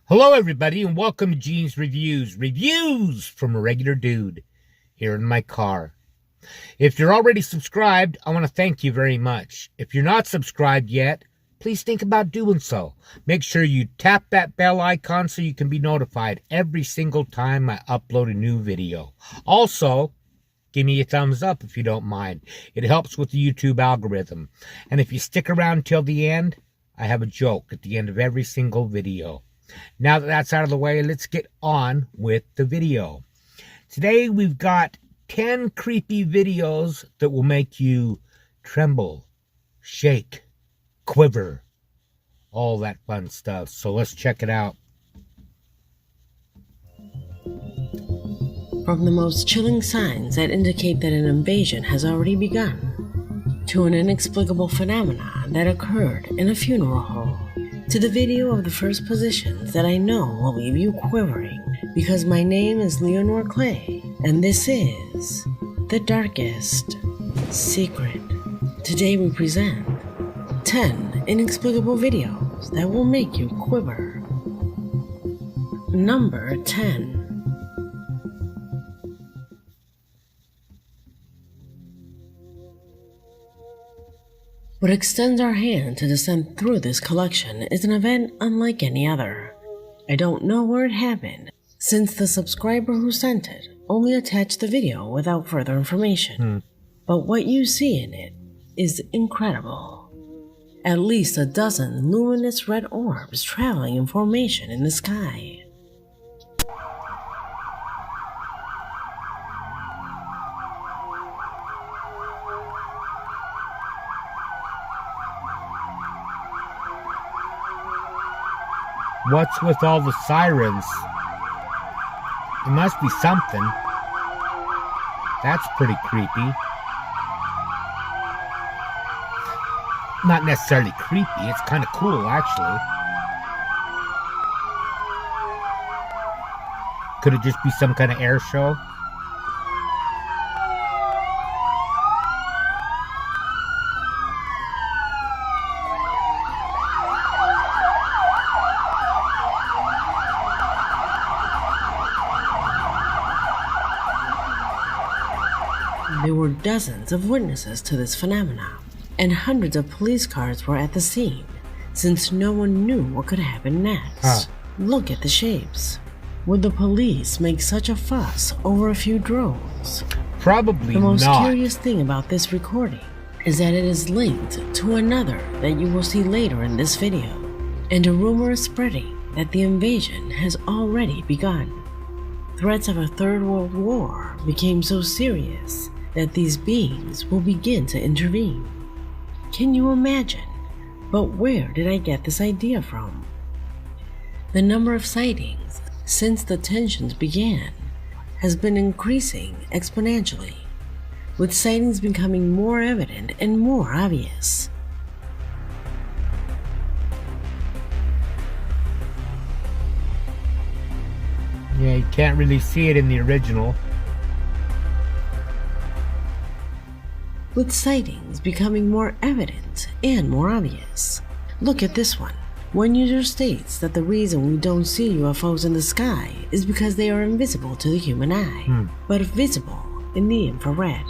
Hello everybody and welcome to Gene's Reviews from a regular dude here in my car. If you're already subscribed, I want to thank you very much. If you're not subscribed yet, please think about doing so. Make sure you tap that bell icon so you can be notified every single time I upload a new video. Also, give me a thumbs up if you don't mind. It helps with the YouTube algorithm. And if you stick around till the end, I have a joke at the end of every single video. Now that that's out of the way, let's get on with the video. Today we've got 10 creepy videos that will make you tremble, shake, quiver, all that fun stuff. So let's check it out. From the most chilling signs that indicate that an invasion has already begun, to an inexplicable phenomenon that occurred in a funeral home, to the video of the first positions that I know will leave you quivering, because my name is Leonore Clay, and this is The Darkest Secret. Today we present 10 inexplicable videos that will make you quiver. Number 10. What extends our hand to descend through this collection is an event unlike any other. I don't know where it happened, since the subscriber who sent it only attached the video without further information. But what you see in it is incredible. At least a dozen luminous red orbs traveling in formation in the sky. What's with all the sirens? It must be something. That's pretty creepy. Not necessarily creepy, it's kind of cool actually. Could it just be some kind of air show? There were dozens of witnesses to this phenomenon, and hundreds of police cars were at the scene, since no one knew what could happen next. Look at the shapes. Would the police make such a fuss over a few drones? Probably not. The most curious thing about this recording is that it is linked to another that you will see later in this video, and a rumor is spreading that the invasion has already begun. Threats of a third world war became so serious that these beings will begin to intervene. Can you imagine? But where did I get this idea from? The number of sightings since the tensions began has been increasing exponentially, with sightings becoming more evident and more obvious. Yeah, you can't really see it in the original. With sightings becoming more evident and more obvious. Look at this one. One user states that the reason we don't see UFOs in the sky is because they are invisible to the human eye, but visible in the infrared.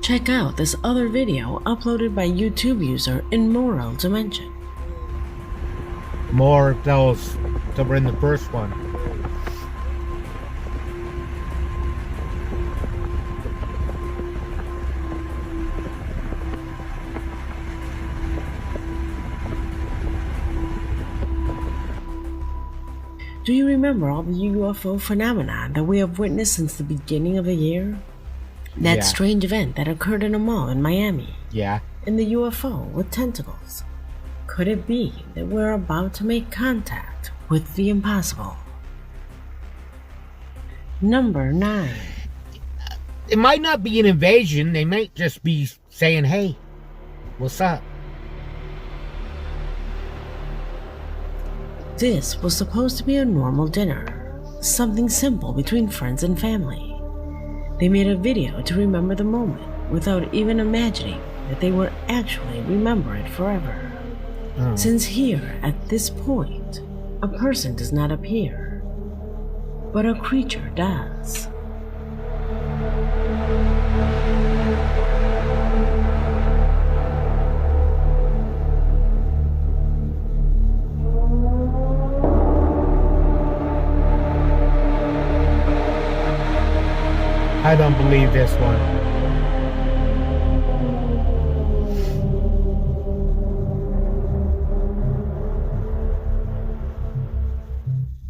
Check out this other video uploaded by YouTube user Immoral Dimension. More of those that were in the first one. Do you remember all the UFO phenomenon that we have witnessed since the beginning of the year? That strange event that occurred in a mall in Miami. Yeah. And the UFO with tentacles. Could it be that we're about to make contact with the impossible? Number 9. It might not be an invasion. They might just be saying, hey, what's up? This was supposed to be a normal dinner, something simple between friends and family. They made a video to remember the moment without even imagining that they would actually remember it forever. Since here, at this point, a person does not appear, but a creature does. I don't believe this one.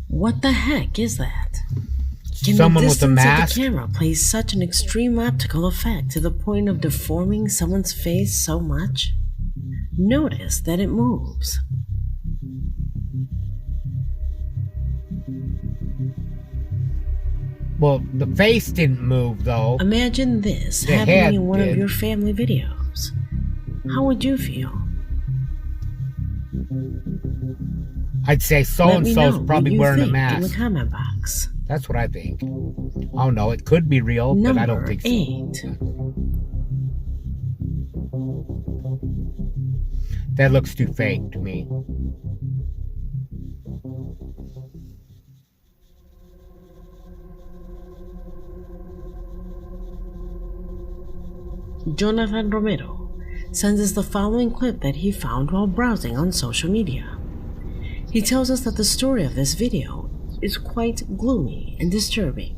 What the heck is that? Can Someone the with a distance mask? of the camera play such an extreme optical effect to the point of deforming someone's face so much? Notice that it moves. Well, the face didn't move, though. Imagine this The happening head in one did. of your family videos. How would you feel? I'd say Let me so-and-so's know what probably you wearing a think in the mask. comment box. That's what I think. Oh, no, it could be real, but I don't Number think so. 8. That looks too fake to me. Jonathan Romero sends us the following clip that he found while browsing on social media. He tells us that the story of this video is quite gloomy and disturbing.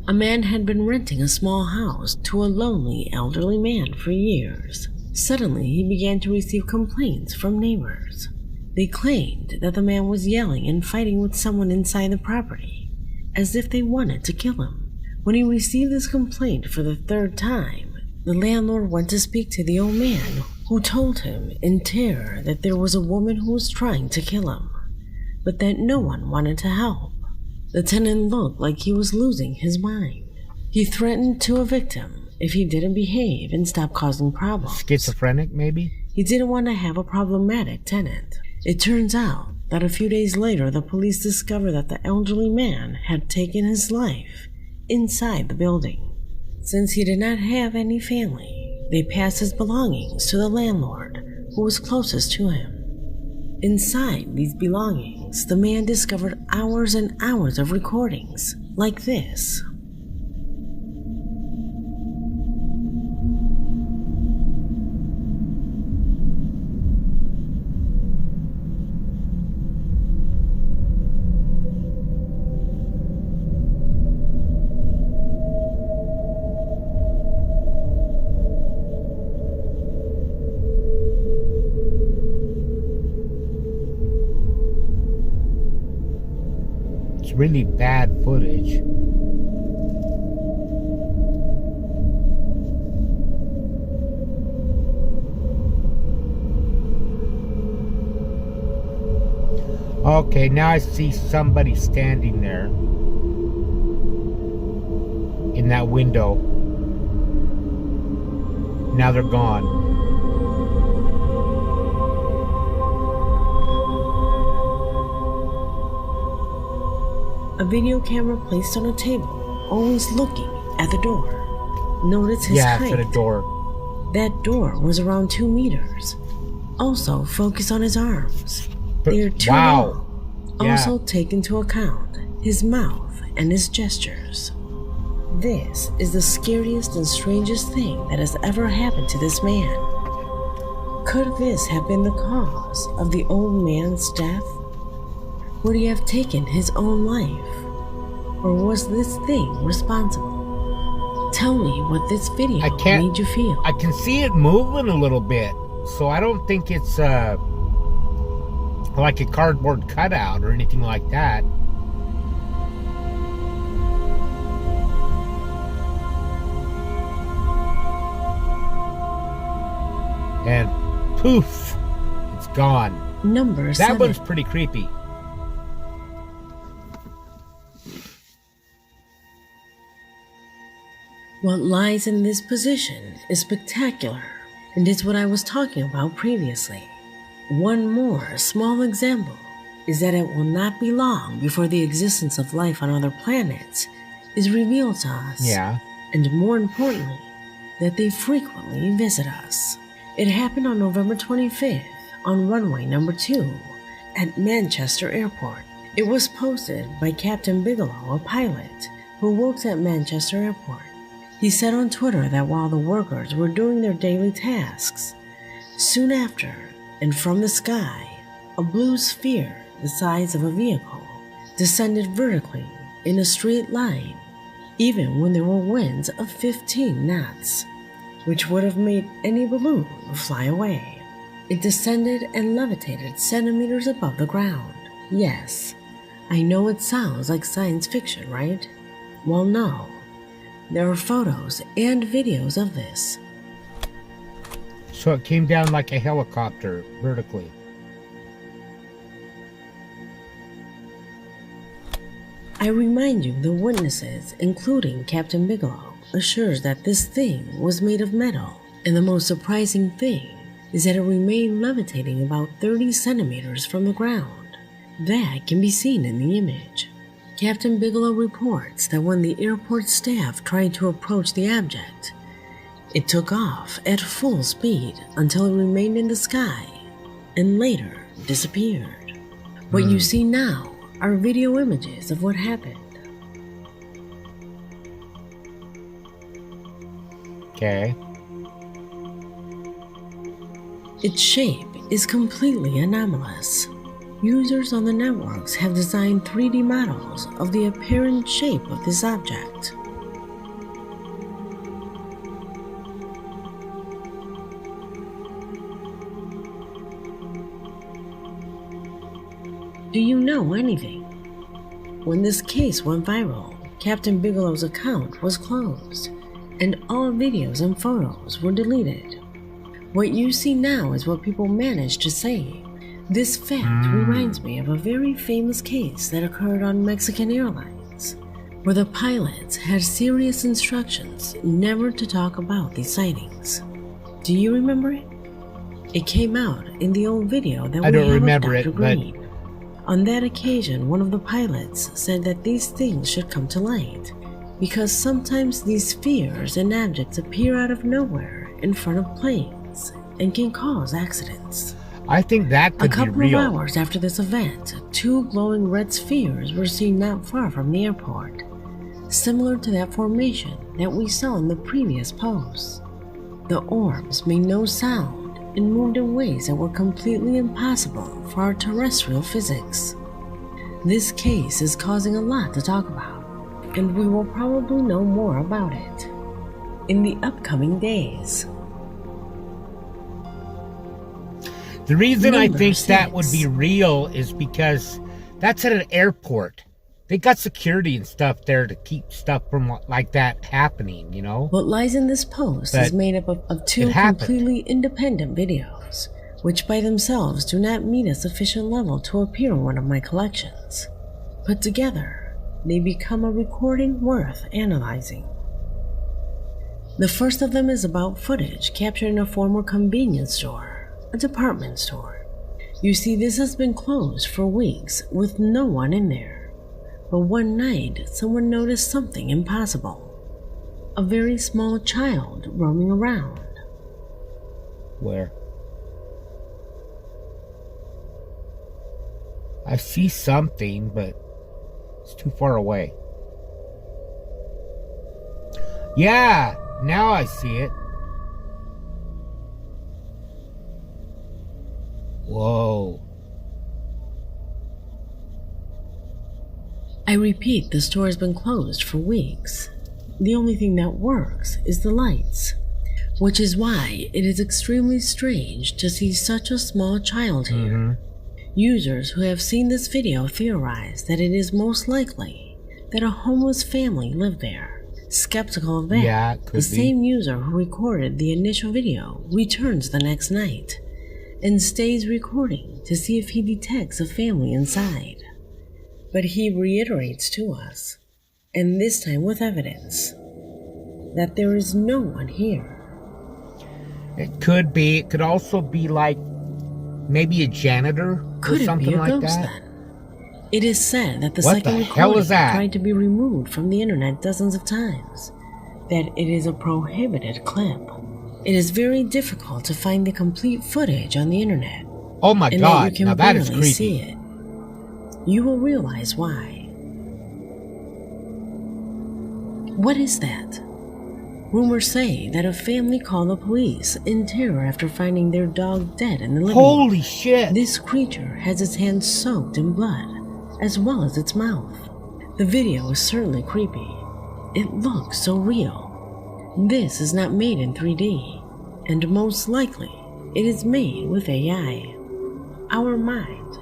A man had been renting a small house to a lonely elderly man for years. Suddenly, he began to receive complaints from neighbors. They claimed that the man was yelling and fighting with someone inside the property, as if they wanted to kill him. When he received this complaint for the third time, the landlord went to speak to the old man, who told him in terror that there was a woman who was trying to kill him, but that no one wanted to help. The tenant looked like he was losing his mind. He threatened to evict him if he didn't behave and stop causing problems. Schizophrenic, maybe? He didn't want to have a problematic tenant. It turns out that a few days later, the police discovered that the elderly man had taken his life inside the building. Since he did not have any family, they passed his belongings to the landlord, who was closest to him. Inside these belongings, the man discovered hours and hours of recordings like this. It's really bad footage. Okay, now I see somebody standing there in that window. Now they're gone. A video camera placed on a table, always looking at the door. Notice his Yeah, height. to the door. That door was around 2 meters. Also, focus on his arms. They are too Wow. long. Yeah. Also, take into account his mouth and his gestures. This is the scariest and strangest thing that has ever happened to this man. Could this have been the cause of the old man's death? Would he have taken his own life? Or was this thing responsible? Tell me what this video I can't- made you feel. I can see it moving a little bit, so I don't think it's like a cardboard cutout or anything like that. And poof, it's gone. Number That 7. one's pretty creepy. What lies in this position is spectacular, and it's what I was talking about previously. One more small example is that it will not be long before the existence of life on other planets is revealed to us. Yeah. And more importantly, that they frequently visit us. It happened on November 25th on runway number 2 at Manchester Airport. It was posted by Captain Bigelow, a pilot who works at Manchester Airport. He said on Twitter that while the workers were doing their daily tasks, soon after, and from the sky, a blue sphere the size of a vehicle descended vertically in a straight line, even when there were winds of 15 knots, which would have made any balloon fly away. It descended and levitated centimeters above the ground. Yes, I know it sounds like science fiction, right? Well, no. There are photos and videos of this. So it came down like a helicopter, vertically. I remind you the witnesses, including Captain Bigelow, assures that this thing was made of metal, and the most surprising thing is that it remained levitating about 30 centimeters from the ground. That can be seen in the image. Captain Bigelow reports that when the airport staff tried to approach the object, it took off at full speed until it remained in the sky and later disappeared. What you see now are video images of what happened. Okay. Its shape is completely anomalous. Users on the networks have designed 3D models of the apparent shape of this object. Do you know anything? When this case went viral, Captain Bigelow's account was closed, and all videos and photos were deleted. What you see now is what people managed to save. This fact reminds me of a very famous case that occurred on Mexican Airlines, where the pilots had serious instructions never to talk about these sightings. Do you remember it? It came out in the old video that I don't have remember of Dr. it, but Green. On that occasion, one of the pilots said that these things should come to light because sometimes these spheres and objects appear out of nowhere in front of planes and can cause accidents. I think that could be A couple real. of hours after this event, 2 glowing red spheres were seen not far from the airport, similar to that formation that we saw in the previous post. The orbs made no sound and moved in ways that were completely impossible for our terrestrial physics. This case is causing a lot to talk about, and we will probably know more about it in the upcoming days. The reason I Number think that would 6. be real is because that's at an airport. They got security and stuff there to keep stuff from like that happening, you know? What lies in this post But is made up of 2 it happened. completely independent videos, which by themselves do not meet a sufficient level to appear in one of my collections. Put together, they become a recording worth analyzing. The first of them is about footage captured in a former convenience store, a department store. You see, this has been closed for weeks with no one in there. But one night, someone noticed something impossible. A very small child roaming around. Where? I see something, but it's too far away. Yeah, now I see it. Whoa. I repeat, the store has been closed for weeks. The only thing that works is the lights, which is why it is extremely strange to see such a small child here. Users who have seen this video theorize that it is most likely that a homeless family lived there. Skeptical of that, Yeah, it could the be. same user who recorded the initial video returns the next night and stays recording to see if he detects a family inside. But he reiterates to us, and this time with evidence, that there is no one here. It could be. It could also be like maybe a janitor Could or it something be a like ghost that. then? It is said that the What second the hell recording is that? tried to be removed from the internet dozens of times, that it is a prohibited clip. It is very difficult to find the complete footage on the internet. Oh my and God, that you can now that is barely creepy. see it. You will realize why. What is that? Rumors say that a family called the police in terror after finding their dog dead in the living room. Holy shit. This creature has its hands soaked in blood, as well as its mouth. The video is certainly creepy. It looks so real. This is not made in 3D, and most likely it is made with AI. Our mind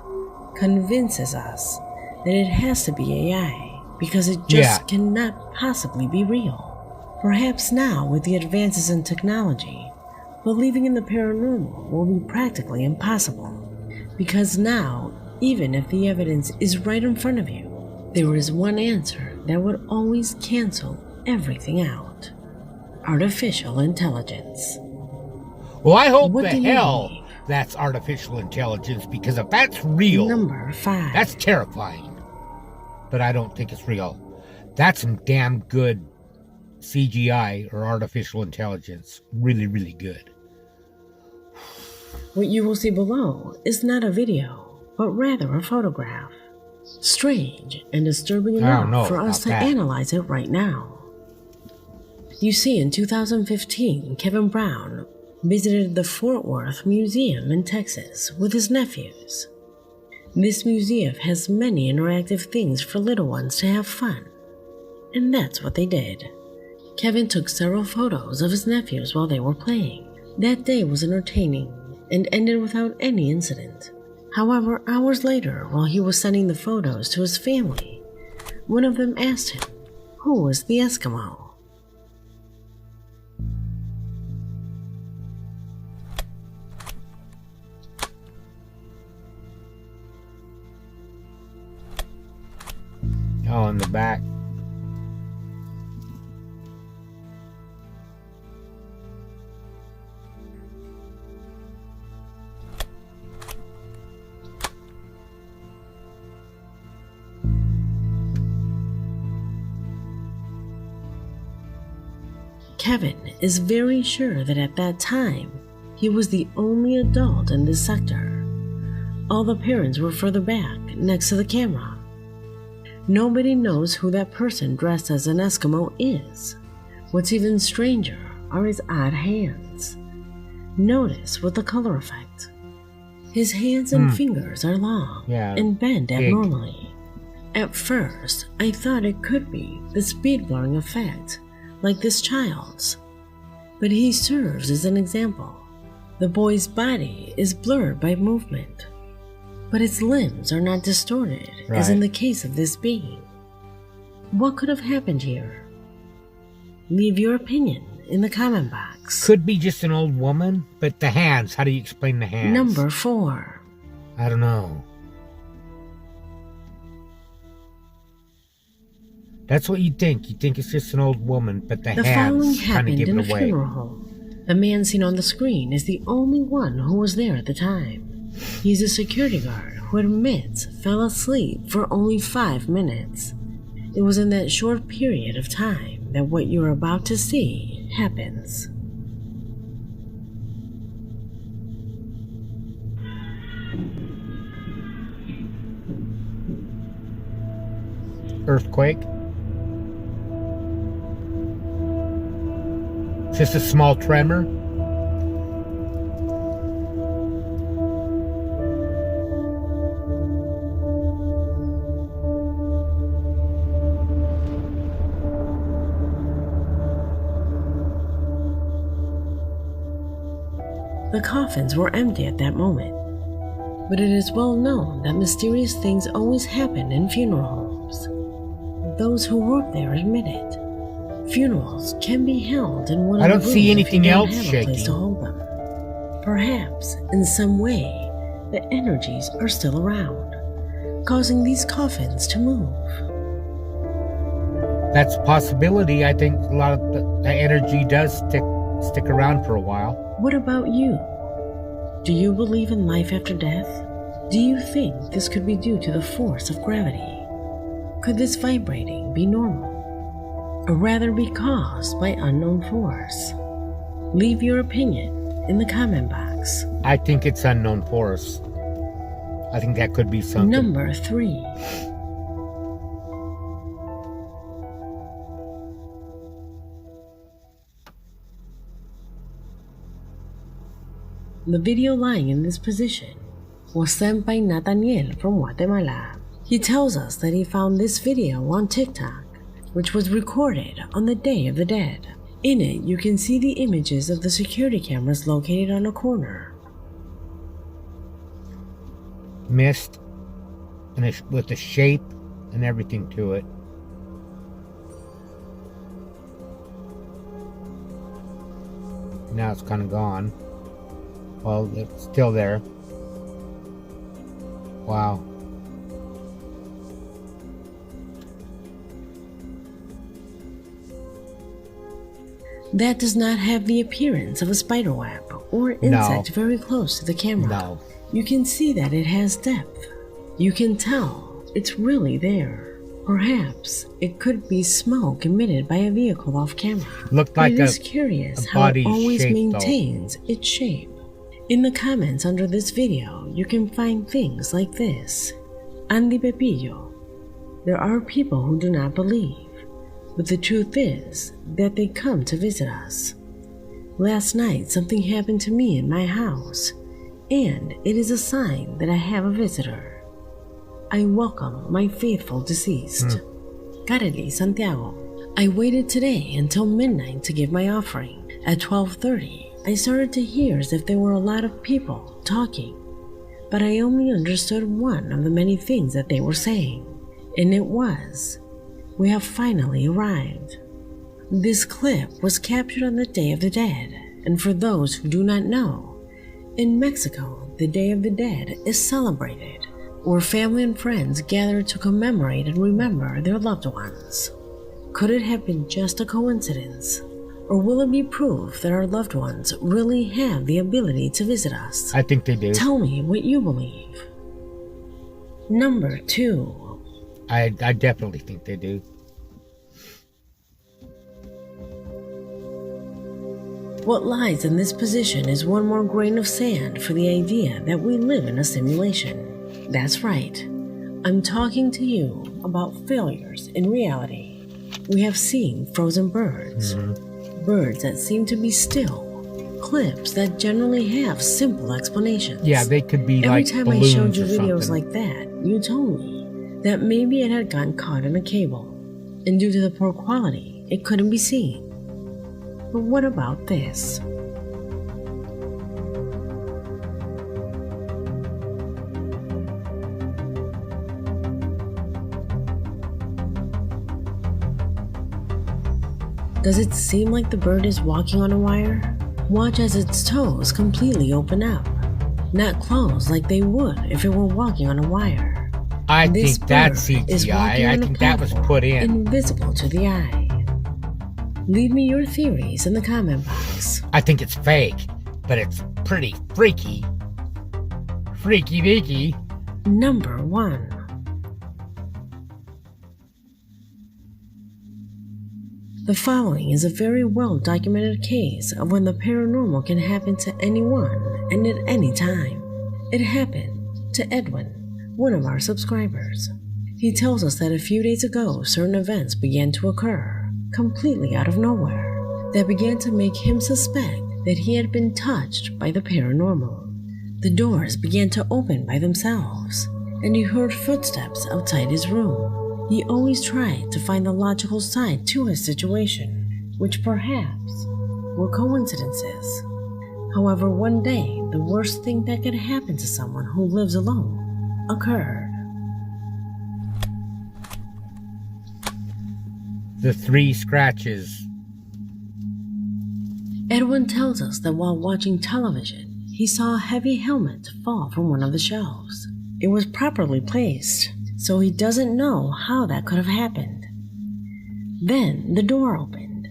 convinces us that it has to be AI because it just cannot possibly be real. Perhaps now, with the advances in technology, believing in the paranormal will be practically impossible. Because now, even if the evidence is right in front of you, there is one answer that would always cancel everything out. Artificial intelligence. Well, I hope What the do you hell believe? that's artificial intelligence, because if that's real, Number 5. that's terrifying. But I don't think it's real. That's some damn good CGI or artificial intelligence. Really, really good. What you will see below is not a video, but rather a photograph. Strange and disturbing I don't know enough for us to about that. analyze it right now. You see, in 2015, Kevin Brown visited the Fort Worth Museum in Texas with his nephews. This museum has many interactive things for little ones to have fun, and that's what they did. Kevin took several photos of his nephews while they were playing. That day was entertaining and ended without any incident. However, hours later, while he was sending the photos to his family, one of them asked him, who was the Eskimo? Oh, in the back. Kevin is very sure that at that time, he was the only adult in this sector. All the parents were further back, next to the camera. Nobody knows who that person dressed as an Eskimo is. What's even stranger are his odd hands. Notice with the color effect. His hands and fingers are long and bent big. abnormally. At first, I thought it could be the speed blurring effect, like this child's. But he serves as an example. The boy's body is blurred by movement, but its limbs are not distorted, as in the case of this being. What could have happened here? Leave your opinion in the comment box. Could be just an old woman, but the hands, how do you explain the hands? Number 4. I don't know. That's what you think. You think it's just an old woman, but the The following hands kind of happened give in it a away. funeral home. The man seen on the screen is the only one who was there at the time. He's a security guard who admits fell asleep for only 5 minutes. It was in that short period of time that what you're about to see happens. Earthquake. Just a small tremor. The coffins were empty at that moment, but it is well known that mysterious things always happen in funeral homes. Those who work there admit it. Funerals can be held in one of I the don't rooms see if anything you don't else have a shaking. place to hold them. Perhaps, in some way, the energies are still around, causing these coffins to move. That's a possibility. I think a lot of the energy does stick around for a while. What about you? Do you believe in life after death? Do you think this could be due to the force of gravity? Could this vibrating be normal? or rather be caused by unknown force? Leave your opinion in the comment box. I think it's unknown force. I think that could be something. Number 3. The video lying in this position was sent by Nathaniel from Guatemala. He tells us that he found this video on TikTok, which was recorded on the Day of the Dead. In it, you can see the images of the security cameras located on a corner. Mist, and with the shape and everything to it. Now it's kind of gone. Well, it's still there. Wow. That does not have the appearance of a spider web or insect very close to the camera. No. You can see that it has depth. You can tell it's really there. Perhaps it could be smoke emitted by a vehicle off camera. Looked like it is curious how it always maintains its shape. In the comments under this video, you can find things like this. Andy Pepillo. There are people who do not believe, but the truth is that they come to visit us. Last night something happened to me in my house, and it is a sign that I have a visitor. I welcome my faithful deceased. Kareli Santiago. I waited today until midnight to give my offering. At 12:30, I started to hear as if there were a lot of people talking, but I only understood one of the many things that they were saying, and it was, "We have finally arrived." This clip was captured on the Day of the Dead, and for those who do not know, in Mexico, the Day of the Dead is celebrated, where family and friends gather to commemorate and remember their loved ones. Could it have been just a coincidence? Or will it be proof that our loved ones really have the ability to visit us? I think they do. Tell me what you believe. Number 2. I definitely think they do. What lies in this position is one more grain of sand for the idea that we live in a simulation. That's right. I'm talking to you about failures in reality. We have seen frozen birds. Birds that seem to be still, clips that generally have simple explanations. Yeah, they could be Every like time I balloons showed you or videos something. like that, you told me that maybe it had gotten caught in a cable, and due to the poor quality, it couldn't be seen. But what about this? Does it seem like the bird is walking on a wire? Watch as its toes completely open up, not close like they would if it were walking on a wire. I This think that's bird is CGI. walking I on a think that was platform put in. invisible to the eye. Leave me your theories in the comment box. I think it's fake, but it's pretty freaky. Freaky deaky. Number 1. The following is a very well-documented case of when the paranormal can happen to anyone and at any time. It happened to Edwin, one of our subscribers. He tells us that a few days ago certain events began to occur, completely out of nowhere, that began to make him suspect that he had been touched by the paranormal. The doors began to open by themselves, and he heard footsteps outside his room. He always tried to find the logical side to his situation, which perhaps were coincidences. However, one day, the worst thing that could happen to someone who lives alone occurred. The 3 scratches. Edwin tells us that while watching television, he saw a heavy helmet fall from one of the shelves. It was properly placed, so he doesn't know how that could have happened. Then the door opened,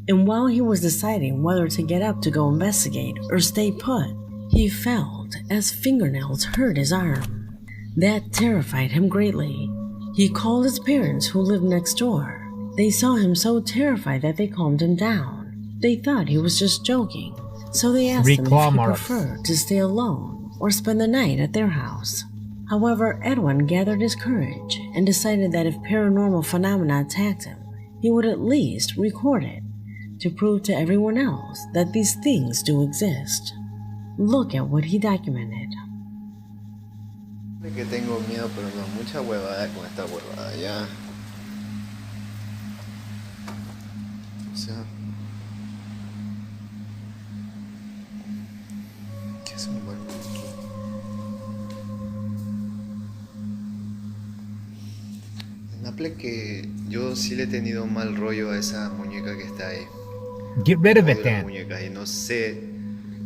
and while he was deciding whether to get up to go investigate or stay put, he felt as fingernails hurt his arm. That terrified him greatly. He called his parents who lived next door, They saw him so terrified that they calmed him down. They thought he was just joking, so they asked him if he preferred to stay alone or spend the night at their house. However, Edwin gathered his courage and decided that if paranormal phenomena attacked him, he would at least record it to prove to everyone else that these things do exist. Look at what he documented. Que tengo miedo, pero no, mucha huevada con esta huevada, ya. O sea, ¿qué es un barco aquí? Naple que yo sí le he tenido mal rollo a esa muñeca que está ahí. Get rid of it Odio las then. muñecas y no sé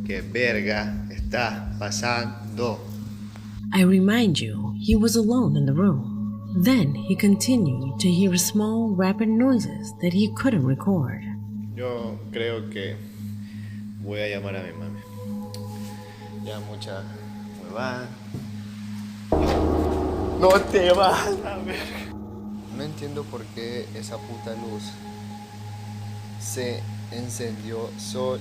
qué verga está pasando. I remind you, he was alone in the room. Then he continued to hear small, rapid noises that he couldn't record. Yo creo que voy a llamar a mi mami. Ya mucha huevada. No te vas a ver. No entiendo por qué esa puta luz se encendió sola.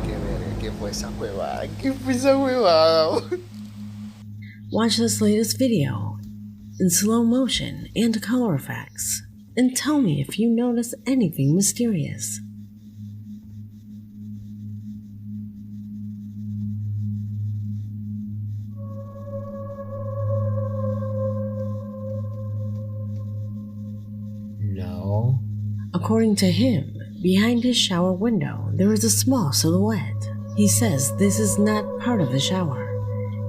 Qué verga, ¿qué fue esa huevada? ¿Qué fue esa huevada? Watch this latest video in slow motion and color effects, and tell me if you notice anything mysterious. No. According to him, behind his shower window there is a small silhouette. He says this is not part of the shower.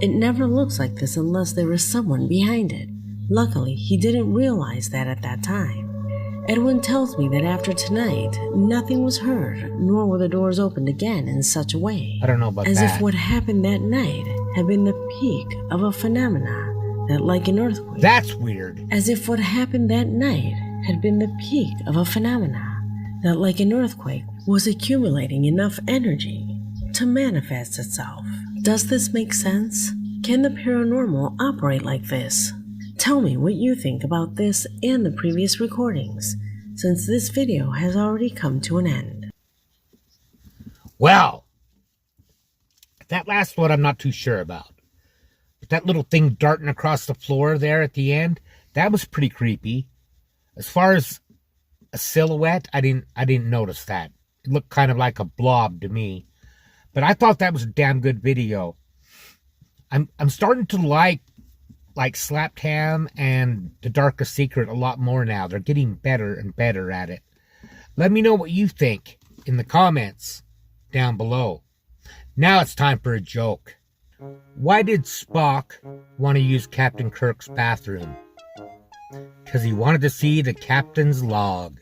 It never looks like this unless there is someone behind it. Luckily, he didn't realize that at that time. Edwin tells me that after tonight, nothing was heard, nor were the doors opened again in such a way. I don't know about as that. if what happened that night had been the peak of a phenomena that, like an earthquake. That's weird. As if what happened that night had been the peak of a phenomena that, like an earthquake, was accumulating enough energy to manifest itself. Does this make sense? Can the paranormal operate like this? Tell me what you think about this and the previous recordings, since this video has already come to an end. Well, that last one I'm not too sure about. But that little thing darting across the floor there at the end, that was pretty creepy. As far as a silhouette, I didn't notice that. It looked kind of like a blob to me. But I thought that was a damn good video. I'm starting to like Slapped Ham and The Darkest Secret a lot more now. They're getting better and better at it. Let me know what you think in the comments down below. Now it's time for a joke. Why did Spock want to use Captain Kirk's bathroom? Because he wanted to see the captain's log.